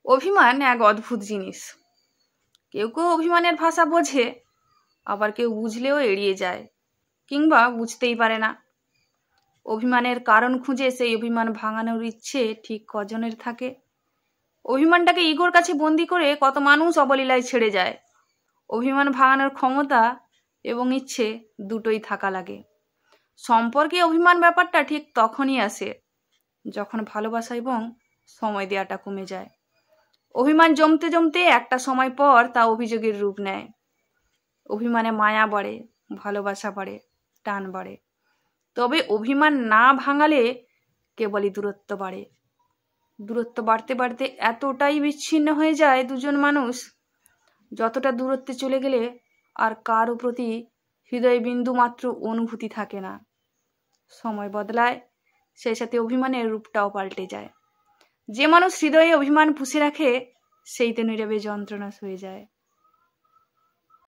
অভিমান এক অদ্ভুত জিনিস। কেউ কেউ অভিমানের ভাষা বোঝে, আবার কেউ বুঝলেও এড়িয়ে যায় কিংবা বুঝতেই পারে না। অভিমানের কারণ খুঁজে সেই অভিমান ভাঙানোর ইচ্ছে ঠিক কজনের থাকে? অভিমানটাকে ইগোর কাছে বন্দি করে কত মানুষ অবলীলায় ছেড়ে যায়। অভিমান ভাঙানোর ক্ষমতা এবং ইচ্ছে দুটোই থাকা লাগে। সম্পর্কে অভিমান ব্যাপারটা ঠিক তখনই আসে যখন ভালোবাসা এবং সময় দেওয়াটা কমে যায়। অভিমান জমতে জমতে একটা সময় পর তা অভিযোগের রূপ নেয়। অভিমানে মায়া বাড়ে, ভালোবাসা বাড়ে, টান বাড়ে। তবে অভিমান না ভাঙালে কেবলই দূরত্ব বাড়ে। দূরত্ব বাড়তে বাড়তে এতটাই বিচ্ছিন্ন হয়ে যায় দুজন মানুষ, যতটা দূরত্বে চলে গেলে আর কারো প্রতি হৃদয়ে বিন্দু মাত্র অনুভূতি থাকে না। সময় বদলায়, সেই সাথে অভিমানের রূপটাও পাল্টে যায়। যে মানুষ হৃদয়ে অভিমান পুষে রাখে, সেই তো নীরবে যন্ত্রণা সয়ে যায়।